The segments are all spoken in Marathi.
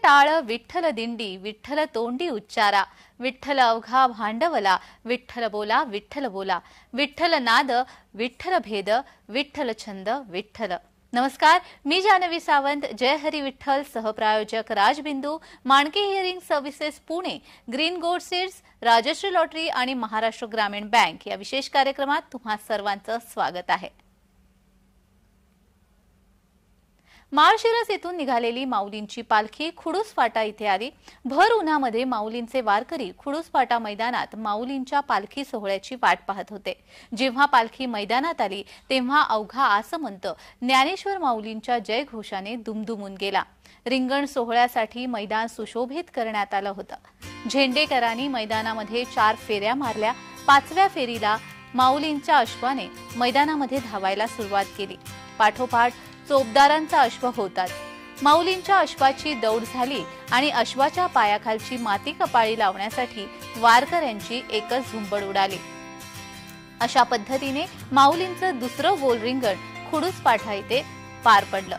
टाळ विठ्ठल दिंडी, विठ्ठल तोंडी उच्चारा, विठ्ठल अवघा भांडवला, विठ्ठल बोला विठ्ठल बोला, विठ्ठल नाद विठ्ठल भेद, विठ्ठल छंद विठ्ठल। नमस्कार, मी जानवी सावंत, जय हरी विठ्ठल सहप्रायोजक Rajbindu, Manke hearing services Pune, green gold seeds, Rajshree lottery आणि महाराष्ट्र ग्रामीण बँक या विशेष कार्यक्रमात तुम्हा सर्वांचं स्वागत आहे। माळशिरस येथून निघालेली माऊलींची पालखी खुडूस फाटा इथे आली। भर उन्हामध्ये माऊलींचे वारकरी खुडूस फाटा मैदानात माऊलींच्या पालखी सोहळ्याची वाट पाहत होते। जेव्हा पालखी मैदानात आली तेव्हा अवघा आसमंत ज्ञानेश्वर माऊलींच्या जयघोषाने दुमदुमून गेला। रिंगण सोहळ्यासाठी मैदान सुशोभित करण्यात आलं होतं। झेंडेकरांनी मैदानामध्ये 4 फेऱ्या मारल्या। 5व्या फेरीला माऊलींच्या अश्वाने मैदानामध्ये धावायला सुरुवात केली। पाठोपाठ चोपदारांचा अश्व होतात। माऊलींच्या अश्वाची दौड झाली आणि अश्वाच्या पायाखालची माती कपाळी लावण्यासाठी वारकऱ्यांची एकच झुंबड उडाली। अशा पद्धतीने माऊलींचं दुसरं गोल रिंगण खुडूस फाटा इथे पार पडलं।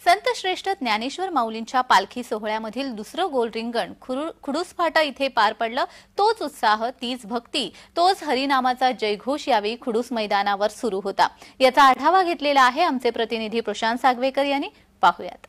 संत श्रेष्ठ ज्ञानेश्वर माऊलींच्या पालखी सोहळ्यामधील दुसरं गोल रिंगण खुडूस फाटा इथे पार पडलं। तोच उत्साह, तीच भक्ती, तोच हरिनामाचा जयघोष यावेळी खुडूस मैदानावर सुरू होता। याचा आढावा घेतलेला आहे आमचे प्रतिनिधी प्रशांत सागवेकर यांनी। पाहूयात।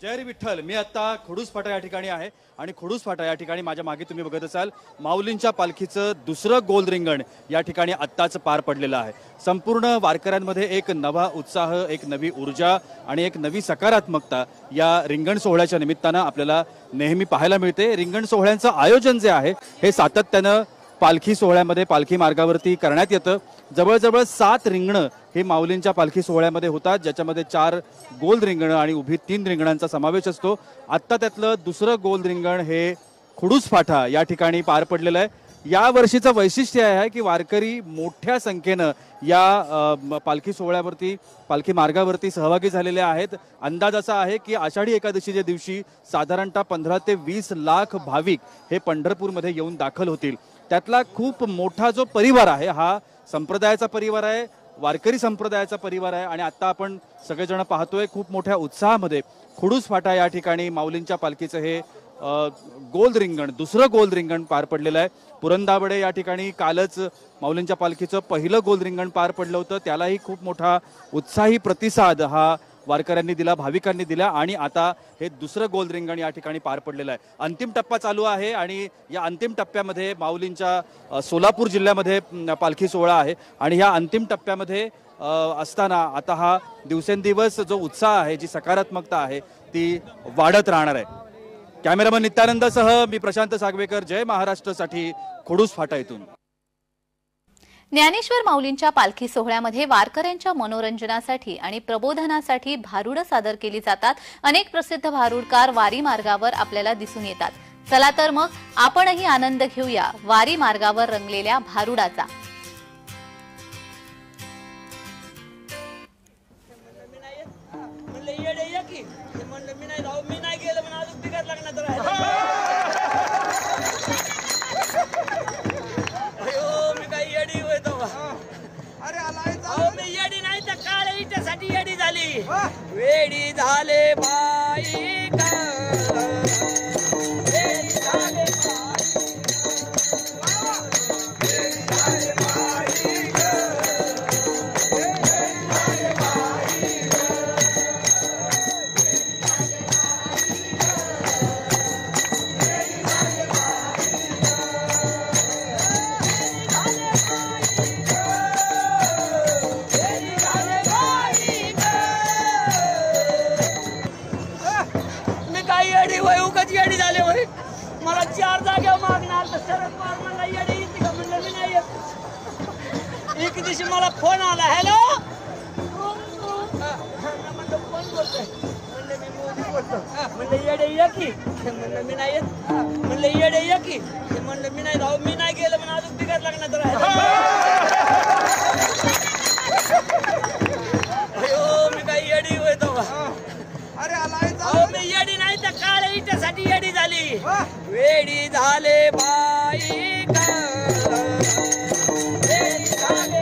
जय हरी विठ्ठल। मी आता खुडूस फाटा या ठिकाणी आहे आणि खुडूस फाटा या ठिकाणी माझ्या मागे तुम्ही बघत असाल माऊलींच्या पालखीचं दुसरं गोल रिंगण या ठिकाणी आत्ताच पार पडलेलं आहे। संपूर्ण वारकऱ्यांमध्ये एक नवा उत्साह, एक नवी ऊर्जा आणि एक नवी सकारात्मकता या रिंगण सोहळ्याच्या निमित्तानं आपल्याला नेहमी पाहायला मिळते। रिंगण सोहळ्यांचं आयोजन जे आहे हे सातत्यानं पालखी सोहळ्यामध्ये, पालखी मार्गावरती करण्यात येतं। जवळजवळ 7 रिंगणं हे माऊलींच्या पालखी सोहळ्यामध्ये होतात, ज्याच्यामध्ये 4 गोल रिंगणं आणि उभी 3 रिंगणांचा समावेश असतो। आत्ता त्यातलं दुसरं गोल रिंगण हे खुडूस फाटा या ठिकाणी पार पडलेलं आहे। या वर्षीचं वैशिष्ट्य आहे की वारकरी मोठ्या संख्येनं या पालखी सोहळ्यावरती, पालखी मार्गावरती सहभागी झालेले आहेत। अंदाज असा आहे की आषाढी एकादशीच्या दिवशी साधारणतः 15 ते 20 लाख भाविक हे पंढरपूरमध्ये येऊन दाखल होतील। त्यातला खूप मोठा जो परिवार आहे हा संप्रदायाचा परिवार आहे, वारकरी संप्रदायाचा परिवार आहे। आणि आता आपण सगळेजण पाहतोय खूप मोठ्या उत्साहामध्ये खुडूस फाटा या ठिकाणी माऊलींच्या पालखीचं हे गोल रिंगण, दुसरं गोल रिंगण पार पडलेलं आहे। पुरंदावडे या ठिकाणी कालच माऊलींच्या पालखीचं पहिलं गोल रिंगण पार पडलं होतं, त्यालाही खूप मोठा उत्साही प्रतिसाद हा वारकऱ्यांनी दिला, भाविकांनी दिला आणि आता हे दुसरं गोल रिंगण या ठिकाणी पार पडलेलं आहे। अंतिम टप्पा चालू आहे आणि या अंतिम टप्प्यामध्ये माऊलींच्या सोलापूर जिल्ह्यामध्ये पालखी सोहळा आहे आणि या अंतिम टप्प्यामध्ये असताना आता हा दिवसेंदिवस जो उत्साह आहे, जी सकारात्मकता आहे ती वाढत राहणार आहे। कॅमेरामन नित्यानंदसह मी प्रशांत सागवेकर, जय महाराष्ट्रसाठी खुडूस फाटा इथून। ज्ञानेश्वर माऊलींच्या पालखी सोहळ्यामध्ये वारकऱ्यांच्या मनोरंजनासाठी आणि प्रबोधनासाठी भारुडं सादर केली जातात। अनेक प्रसिद्ध भारुडकार वारी मार्गावर आपल्याला दिसून येतात। चला तर मग आपणही आनंद घेऊया वारी मार्गावर रंगलेल्या भारुडाचा। वेडी झाले बाई येडी झाले होय। मला 4 जागेवर मागणार तर शरद पवार मला येडी येते का म्हणलं मी नाही येत। एक दिवशी मला फोन आला, हॅलो म्हणलं फोन बोलतोय, म्हणलं मी मोदी बोलतो, म्हणलं येडे ये की, म्हणलं मी नाही येत, म्हणलं येडे ये की, म्हणलं मी नाही जाऊ, मी नाही गेलं म्हणून अजून तिकट लागणार तर अयो मी काही येडी होय तो। अरे आला मी येडी वेडी झाले बाई ग, वेडी झाले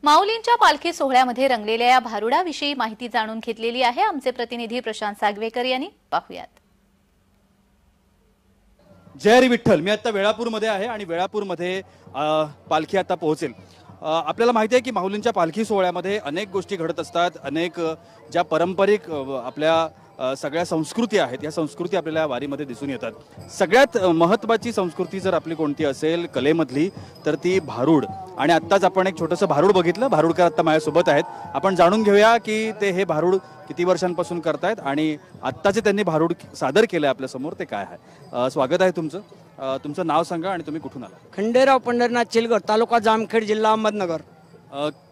माऊलींच्या पालखी सोहळ्यामध्ये रंगलेल्या या भारुडाविषयी माहिती जाणून घेतलेली आहे आमचे प्रतिनिधी प्रशांत सागवेकर यांनी. पाहूयात. जय हरी विठ्ठल. मी आता वेळापूरमध्ये आहे आणि वेळापूरमध्ये पालखी आता पोहोचेल. आपल्याला माहिती आहे की माऊलींच्या पालखी सोहळ्यामध्ये अनेक गोष्टी घडत असतात. अनेक ज्या पारंपरिक आपल्या सगळ्या संस्कृती आहेत या संस्कृती आपल्याला वारीमध्ये दिसून येतात. सगळ्यात महत्त्वाची संस्कृती जर आपली कोणती असेल कलेमधली तर ती भारूड. आणि आत्ताच आपण एक छोटंसं भारूड बघितलं. भारूडकर आत्ता माझ्यासोबत आहेत. आपण जाणून घेऊया की ते हे भारूड किती वर्षांपासून करतायत आणि आत्ताचे त्यांनी भारूड सादर केलं आहे आपल्यासमोर ते काय आहे. स्वागत आहे तुमचं. तुमचं नाव सांगा आणि तुम्ही कुठून आला. खंडेराव पंढरनाथ चिलगर, तालुका जामखेड, जिल्हा अहमदनगर.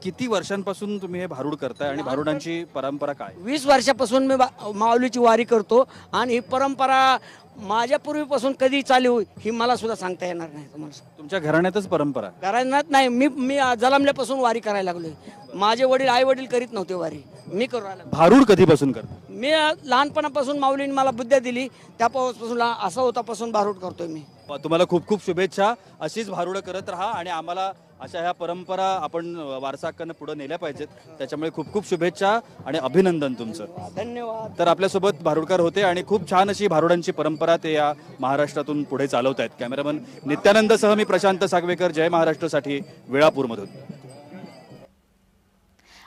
किती वर्षांपासून तुम्ही हे भारूड करताय आणि भारुडांची परंपरा काय. 20 वर्षापासून मी माऊलीची वारी करतो आणि ही परंपरा माझ्या पूर्वीपासून कधी चालू ही मला सुद्धा सांगता येणार नाही तुम्हाला. तुमच्या घराण्यातच परंपरा. घराण्यात नाही, मी जन्मल्यापासून वारी करायला लागलोय. माझे वडील आई वडील करीत नव्हते वारी, मी करू राहिलो. भारूड कधीपासून करता. मी लहानपणापासून माऊलीने मला बुद्ध्या दिली त्यापासून असा होतापासून भारूड करतोय मी. तुम्हाला खूप खूप शुभेच्छा. अशीच भारूड करत राहा आणि आम्हाला अशा ह्या परंपरा आपण वारसा हक्कानं पुढे नेल्या पाहिजेत. त्याच्यामुळे खूप खूप शुभेच्छा आणि अभिनंदन तुमचं. धन्यवाद. तर आपल्यासोबत भारूडकर होते आणि खूप छान अशी भारुडांची परंपरा ते या महाराष्ट्रातून पुढे चालवत आहेत. कॅमेरामन नित्यानंदसह मी प्रशांत सागवेकर, जय महाराष्ट्रसाठी वेळापूरमधून.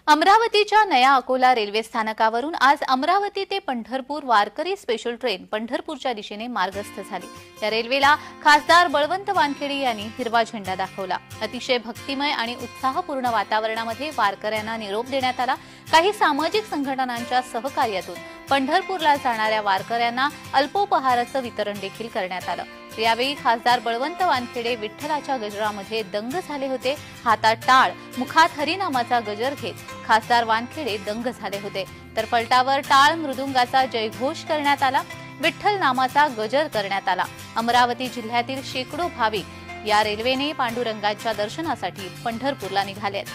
अमरावतीच्या नया अकोला रेल्वे स्थानकावरून आज अमरावती ते पंढरपूर वारकरी स्पेशल ट्रेन पंढरपूरच्या दिशेने मार्गस्थ झाली. या रेल्वेला खासदार बळवंत वानखेडे यांनी हिरवा झेंडा दाखवला. अतिशय भक्तिमय आणि उत्साहपूर्ण वातावरणामध्ये वारकऱ्यांना निरोप देण्यात आला. काही सामाजिक संघटनांच्या सहकार्यातून पंढरपूरला जाणाऱ्या वारकऱ्यांना अल्पोपहाराचं वितरण देखील करण्यात आलं. यावेळी खासदार बळवंत वानखेडे विठ्ठलाच्या गजरामध्ये दंग झाले होते. हातात टाळ, मुखात हरिनामाचा गजर घेत खासदार वानखेडे दंग झाले होते. तर फलटावर टाळ मृदुंगाचा जयघोष करण्यात आला. विठ्ठल नामाचा गजर करण्यात आला. अमरावती जिल्ह्यातील शेकडो भाविक या रेल्वेने पांडुरंगाच्या दर्शनासाठी पंढरपूरला निघालेत.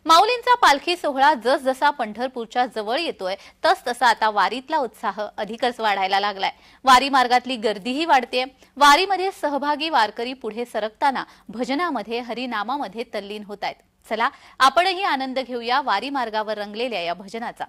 माऊलींचा पालखी सोहळा जसजसा पंढरपूरच्या जवळ येतोय तसतसा आता वारीतला उत्साह अधिकच वाढायला लागलाय. वारी मार्गातली गर्दीही वाढतेय. वारीमध्ये सहभागी वारकरी पुढे सरकताना भजनामध्ये हरिनामामध्ये तल्लीन होत आहेत. चला आपणही आनंद घेऊया वारी मार्गावर रंगलेल्या या भजनाचा.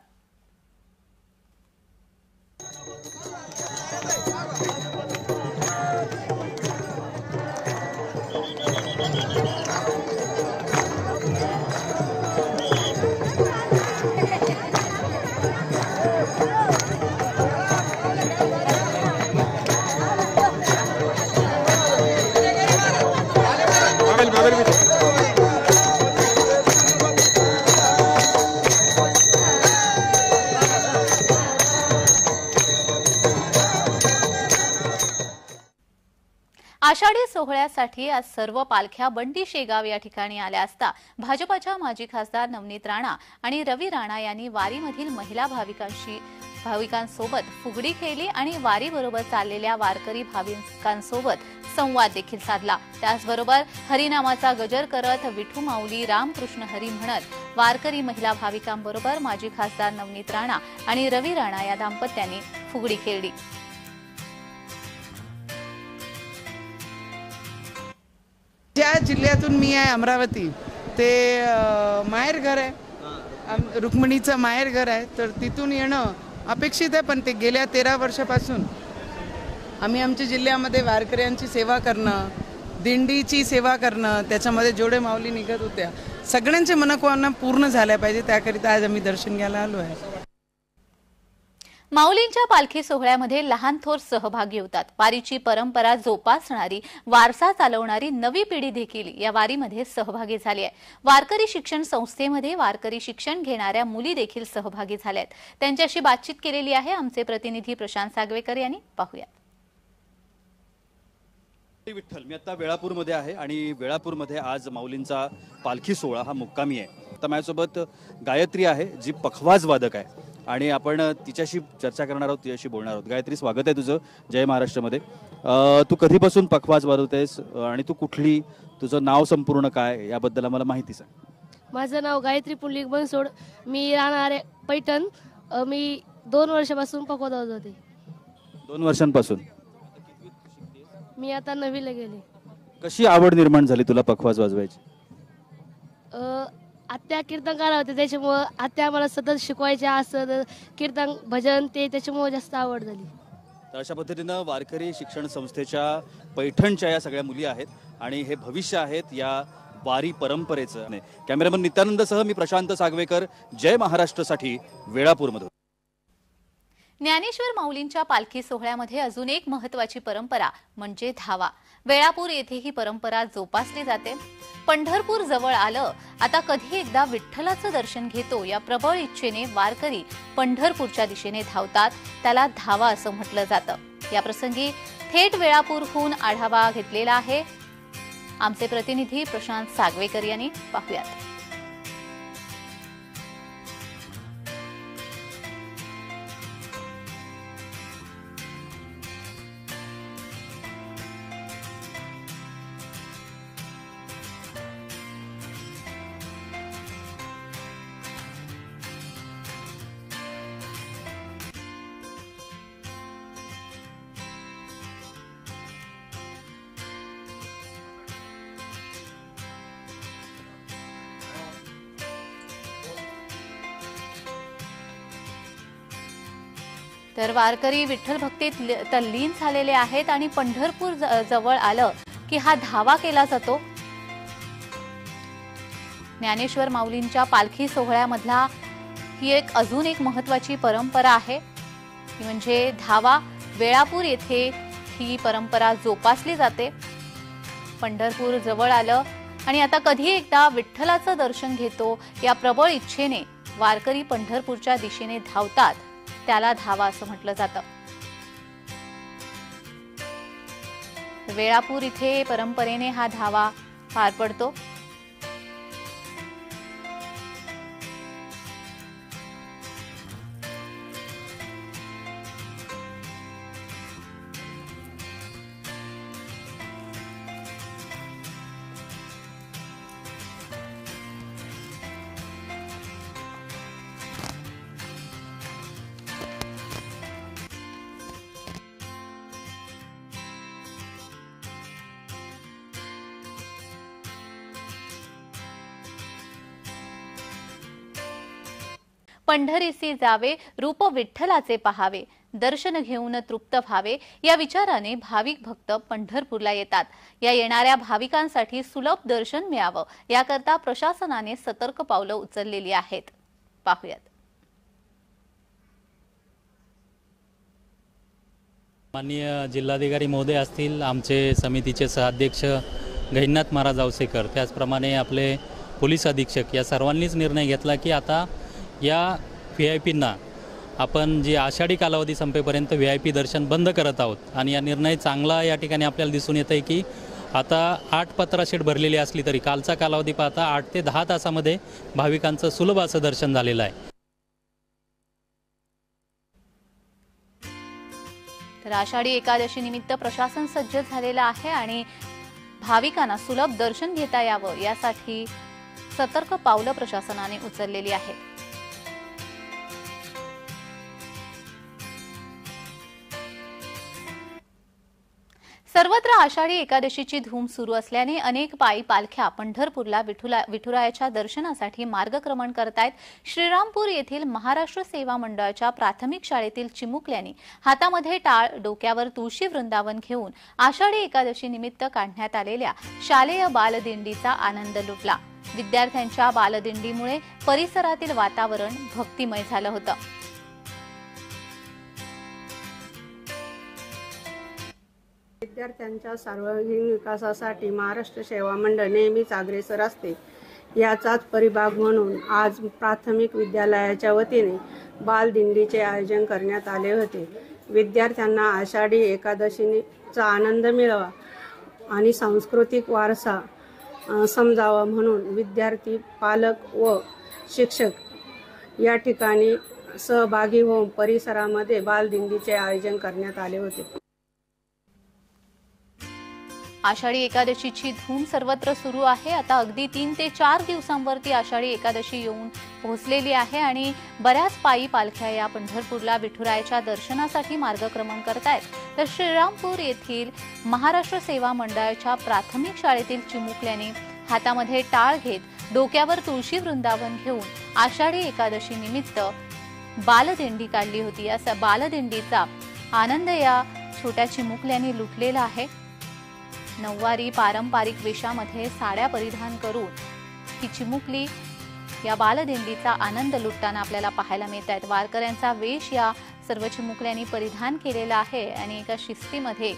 आषाढी सोहळ्यासाठी आज सर्व पालख्या बंडी शेगाव या ठिकाणी आल्या असता भाजपाच्या माजी खासदार नवनीत राणा आणि रवी राणा यांनी वारीमधील महिला भाविकांसोबत फुगडी खेळली आणि वारीबरोबर चाललेल्या वारकरी भाविकांसोबत संवाद देखील साधला. त्याचबरोबर हरिनामाचा गजर करत विठू माऊली रामकृष्ण हरी म्हणत वारकरी महिला भाविकांबरोबर माजी खासदार नवनीत राणा आणि रवी राणा या दाम्पत्याने फुगडी खेळली. ज्या जिल्ह्यातून मी आहे अमरावती ते माहेर घर आहे, रुक्मिणीचं माहेर घर आहे. तर तिथून येणं अपेक्षित आहे. पण ते गेल्या 13 वर्षापासून आम्ही आमच्या जिल्ह्यामध्ये वारकऱ्यांची सेवा करणं, दिंडीची सेवा करणं, त्याच्यामध्ये जेवढे माऊली निघत होत्या सगळ्यांचे मनोकामना पूर्ण झाल्या पाहिजे त्याकरिता आज आम्ही दर्शन घ्यायला आलो आहे. माऊलींच्या पालखी सोहळ्यामध्ये लहान थोर सहभागी होतात. वारीची परंपरा जोपासणारी, वारसा चालवणारी नवी पिढी देखील या वारीमध्ये सहभागी झाली आहे. वारकरी शिक्षण संस्थेमध्ये वारकरी शिक्षण घेणाऱ्या मुली देखील सहभागी झाल्या आहेत. त्यांच्याशी बातचीत केलेली आहे आमचे प्रतिनिधी प्रशांत सागवेकर यांनी. पाहूया. विठ्ठल. मी आता वेळापूरमध्ये आहे आणि वेळापूरमध्ये आज माऊलींचा पालखी सोहळा हा मुक्कामी आहे. आता माझ्यासोबत गायत्री आहे जी पखवाज वादक आहे आणि आपण तिच्याशी चर्चा करणार आहोत, तिच्याशी बोलणार आहोत. गायत्री, स्वागत आहे तुझं जय महाराष्ट्रमध्ये. तू कधीपासून पखवाज वाजवतेस आणि तू कुठली, तुझं नाव संपूर्ण काय याबद्दल आम्हाला माहिती सांग. माझं नाव गायत्री पुंडलिक बनसोड. मी राहणार आहे पैठण. मी 2 वर्षापासून पखवाज वाजवते. 2 वर्षांपासून. मी आता 9वीला गेले. कशी आवड निर्माण झाली तुला पखवाज वाजवायची? आत्या कीर्तनकार होते, त्याच्यामुळं आत्या मला सतत शिकवायच्या, असं कीर्तन भजन ते, त्याच्यामुळे जास्त आवड झाली. तर अशा पद्धतीनं वारकरी शिक्षण संस्थेच्या पैठणच्या या सगळ्या मुली आहेत आणि हे भविष्य आहेत या वारी परंपरेचं. कॅमेरामन नित्यानंदसह मी प्रशांत सागवेकर, जय महाराष्ट्रसाठी वेळापूरमधून. ज्ञानेश्वर माऊलींच्या पालखी सोहळ्यामध्ये अजून एक महत्त्वाची परंपरा म्हणजे धावा. वेळापूर येथे ही परंपरा जोपासली जाते. पंढरपूर जवळ आलं, आता कधी एकदा विठ्ठलाचं दर्शन घेतो या प्रबळ इच्छेने वारकरी पंढरपूरच्या दिशेने धावतात. त्याला धावा असं म्हटलं जातं. या प्रसंगी थेट वेळापूरहून आढावा घेतलेला आहे आमचे प्रतिनिधी प्रशांत सागवेकर यांनी. पाहूयात. तर वारकरी विठ्ठल भक्तीत तल्लीन झालेले आहेत आणि पंढरपूर जवळ आलं की हा धावा केला जातो. ज्ञानेश्वर माऊलींच्या पालखी सोहळ्यामधला ही अजून एक महत्त्वाची परंपरा आहे, ती म्हणजे धावा. वेळापूर येथे ही परंपरा जोपासली जाते. पंढरपूर जवळ आलं आणि आता कधी एकदा विठ्ठलाचं दर्शन घेतो या प्रबळ इच्छेने वारकरी पंढरपूरच्या दिशेने धावतात. त्याला धावा असं म्हटलं जातं. वेळापूर इथे परंपरेने हा धावा पार पडतो. पंढरीसी जावे, रूप विठ्ठलाचे पहावे, दर्शन घेऊन तृप्त व्हावे या विचाराने भाविक भक्त पंढरपूरला येतात. या येणाऱ्या भाविकांसाठी सुलभ दर्शन मिळावं याकरता प्रशासनाने सतर्क पावलं उचललेली आहेत. पाहूयात. माननीय जिल्हाधिकारी महोदय असतील, आमचे समितीचे सहअध्यक्ष गहिनाथ महाराज आवसेकर, त्याचप्रमाणे आपले पोलीस अधीक्षक या सर्वांनीच निर्णय घेतला की आता या VIP-ना आपण जे आषाढी कालावधी संपेपर्यंत VIP दर्शन बंद करत आहोत. आणि या निर्णय चांगला या ठिकाणी आपल्याला दिसून येत आहे की आता 8 पत्राशीट भरलेली असली तरी कालचा कालावधी पाहता 8 ते 10 तासामध्ये भाविकांचं सुलभ असं दर्शन झालेलं आहे. तर आषाढी एकादशी निमित्त प्रशासन सज्ज झालेलं आहे आणि भाविकांना सुलभ दर्शन घेता यावं यासाठी सतर्क पावलं प्रशासनाने उचललेली आहेत. सर्वत्र आषाढी एकादशीची धूम सुरू असल्याने अनेक पायी पालख्या पंढरपूरला विठुरायाच्या दर्शनासाठी मार्गक्रमण करतायत. श्रीरामपूर येथील महाराष्ट्र सेवा मंडळाच्या प्राथमिक शाळेतील चिमुकल्यांनी हातामध्ये टाळ, डोक्यावर तुळशी वृंदावन घेऊन आषाढी एकादशी निमित्त काढण्यात आलेल्या शालेय बालदिंडीचा आनंद लुटला. विद्यार्थ्यांच्या बालदिंडीमुळे परिसरातील वातावरण भक्तिमय झालं होतं. विद्यार्थ्यांच्या सर्वांगीण विकासासाठी महाराष्ट्र सेवा मंडळ नेहमीच अग्रेसर असते. याचाच परिभाग म्हणून आज प्राथमिक विद्यालयाच्या वतीने बालदिंडीचे आयोजन करण्यात आले होते. विद्यार्थ्यांना आषाढी एकादशीचा आनंद मिळावा आणि सांस्कृतिक वारसा समजावा म्हणून विद्यार्थी, पालक व शिक्षक या ठिकाणी सहभागी होऊन परिसरामध्ये बालदिंडीचे आयोजन करण्यात आले होते. आषाढी एकादशीची धूम सर्वत्र सुरू आहे. आता अगदी 3 ते 4 दिवसांवरती आषाढी एकादशी येऊन पोहोचलेली आहे आणि बऱ्याच पायी पालख्या या पंढरपूरला विठुरायाच्या दर्शनासाठी मार्गक्रमण करतायत. तर श्रीरामपूर येथील महाराष्ट्र सेवा मंडळाच्या प्राथमिक शाळेतील चिमुकल्याने हातामध्ये टाळ घेत डोक्यावर तुळशी वृंदावन घेऊन आषाढी एकादशी निमित्त बालदिंडी काढली होती. या बालदिंडीचा आनंद या छोट्या चिमुकल्याने लुटलेला आहे. नऊवारी पारंपरिक वेशामध्ये साड्या परिधान करून ही चिमुकली या बालदिंडीचा आनंद लुटताना आपल्याला पाहायला मिळत आहेत. वारकऱ्यांचा वेश या सर्व चिमुकल्यांनी परिधान केलेला आहे आणि एका शिस्तीमध्ये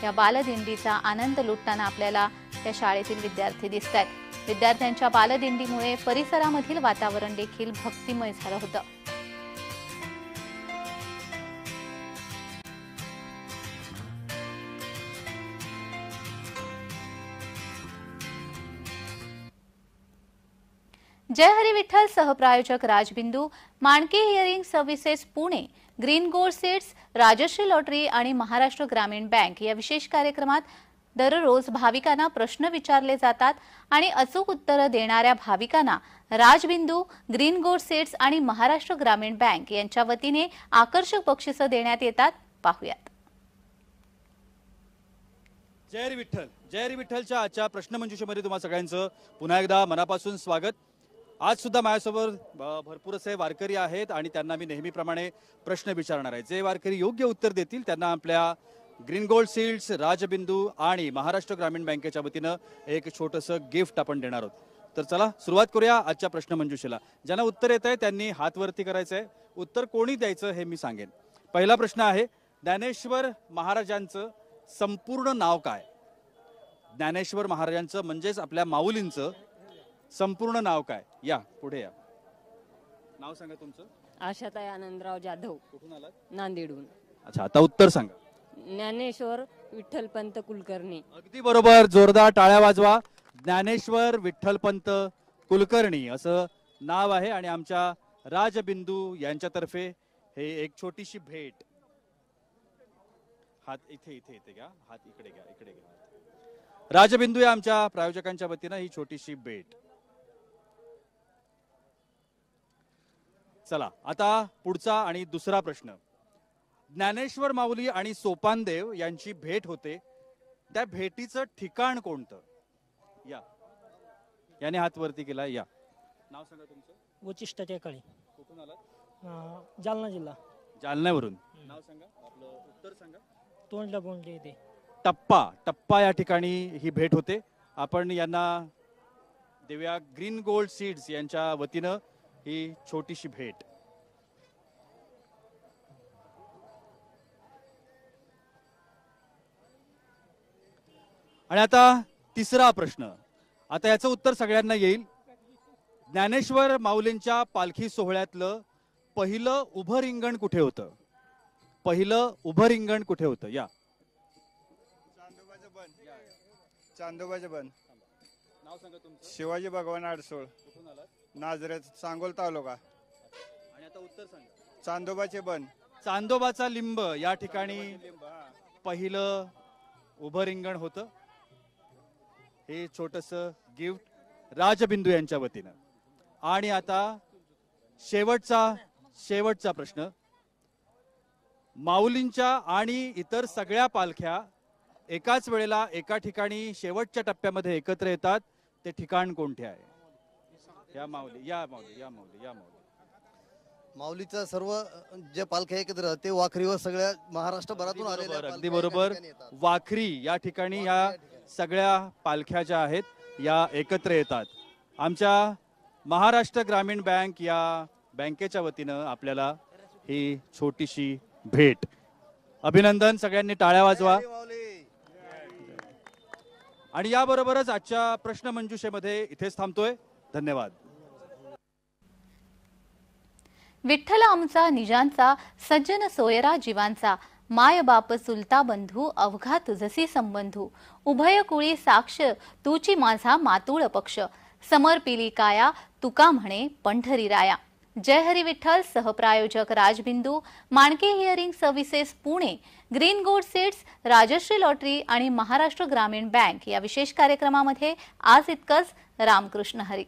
या बालदिंडीचा आनंद लुटताना आपल्याला या शाळेतील विद्यार्थी दिसत आहेत. विद्यार्थ्यांच्या बालदिंडीमुळे परिसरामधील वातावरण देखील भक्तिमय झालं होतं. जय हरी विठ्ठल सहप्रायोजक Rajbindu, Manke hearing services Pune, green gold seeds, Rajshree lottery आणि महाराष्ट्र ग्रामीण बँक या विशेष कार्यक्रमात दररोज भाविकांना प्रश्न विचारले जातात आणि अचूक उत्तरं देणाऱ्या भाविकांना राजबिंदू, ग्रीन गोल्ड सीड्स आणि महाराष्ट्र ग्रामीण बँक यांच्या वतीने आकर्षक बक्षिसं देण्यात येतात. पाहूयात. जय हरी विठ्ठल. जय हरी विठ्ठलच्या आजच्या प्रश्नमंजुषेमध्ये तुम्हा सगळ्यांचं पुन्हा एकदा मनापासून स्वागत. आज सुद्धा माझ्यासोबत भरपूर असे वारकरी आहेत आणि त्यांना मी नेहमीप्रमाणे प्रश्न विचारणार आहे. जे वारकरी योग्य उत्तर देतील त्यांना आपल्या ग्रीन गोल्ड सीड्स, राजबिंदू आणि महाराष्ट्र ग्रामीण बँकेच्या वतीनं एक छोटंसं गिफ्ट आपण देणार आहोत. तर चला सुरुवात करूया आजच्या प्रश्नमंजुषेला. ज्यांना उत्तर येत आहे त्यांनी हात वरती करायचं आहे. उत्तर कोणी द्यायचं हे मी सांगेन. पहिला प्रश्न आहे, ज्ञानेश्वर महाराजांचं संपूर्ण नाव काय? ज्ञानेश्वर महाराजांचं म्हणजेच आपल्या माऊलींचं संपूर्ण नाव काय? या पुढे या. नाव सांगा तुमचं. आशाताई आनंदराव जाधव. कुठून आलात? नांदेडहून. अच्छा, आता उत्तर सांगा. ज्ञानेश्वर विठ्ठलपंत कुलकर्णी. अगदी बरोबर. जोरदार टाळ्या वाजवा. ज्ञानेश्वर विठ्ठलपंत कुलकर्णी असं नाव आहे आणि आमच्या राजबिंदू यांच्यातर्फे हे एक छोटीशी भेट. हात इथे इथे इथे घ्या, हात इकडे घ्या, इकडे घ्या. राजबिंदू या आमच्या प्रायोजकांच्या वतीनं ही छोटीशी भेट. चला आता पुढचा आणि दुसरा प्रश्न. ज्ञानेश्वर माऊली आणि सोपानदेव यांची भेट होते, त्या भेटीचं ठिकाण कोणतं? या, याने हात वरती केला. या, नाव सांगा तुमचं. वचिष्ठाच्या काळी. कुठून आलात? जालना जिल्हा. जालन्यावरून. नाव सांगा, आपलं उत्तर सांगा. तोंडला बोंडले येते. टप्पा या ठिकाणी ही भेट होते. आपण यांना देऊया ग्रीन गोल्ड सीड्स यांच्या वतीनं ही छोटीशी भेट. आणि आता तिसरा प्रश्न. आता याचं उत्तर सगळ्यांना येईल. ज्ञानेश्वर माऊलींच्या पालखी सोहळ्यातलं पहिलं उभं रिंगण कुठे होतं? पहिलं उभं रिंगण कुठे होतं? या. चांदोबाचं बन. नाव सांगा तुमचं. शिवाजी भगवान आडसोळ. कुठून आलात? नाझरेत, सांगोल तालुका. आणि आता उत्तर सांगा. चांदोबाचे बन. चांदोबाचा लिंब या ठिकाणी पहिलं उभं रिंगण होतं. हे छोटंसं गिफ्ट राजबिंदू यांच्या वतीनं. आणि आता शेवटचा प्रश्न. माऊलींच्या आणि इतर सगळ्या पालख्या एकाच वेळेला एका ठिकाणी शेवटच्या टप्प्यामध्ये एकत्र येतात, ते ठिकाण कोणते आहे? या माऊली, या माऊली, या माऊली, या माऊली. माऊलीचा सर्व जे पालख्या एकत्र ते वाखरीवर सगळ्या महाराष्ट्रभरातून आलेल्या. अगदी बरोबर. वाखरी या ठिकाणी या सगळ्या पालख्या ज्या आहेत या एकत्र येतात. आमच्या महाराष्ट्र ग्रामीण बँक या बँकेच्या वतीनं आपल्याला ही छोटीशी भेट. अभिनंदन. सगळ्यांनी टाळ्या वाजवा. आणि याबरोबरच आजच्या प्रश्न मंजुषेमध्ये इथेच थांबतोय. धन्यवाद. विठ्ठल आमचा निजांचा, सज्जन सोयरा जीवांचा, माय बाप चुलता बंधू, अवघा तुझसी संबंधू, उभय कुळी साक्ष तूची माझा मातुळ पक्ष, समर्पिली काया तुका म्हणे पंढरी राया. जय हरी विठ्ठल, सहप्रायोजक Rajbindu, Manke hearing services Pune, green gold seeds, Rajshree lottery आणि महाराष्ट्र ग्रामीण बँक या विशेष कार्यक्रमामध्ये आज इतकंच. रामकृष्ण हरी.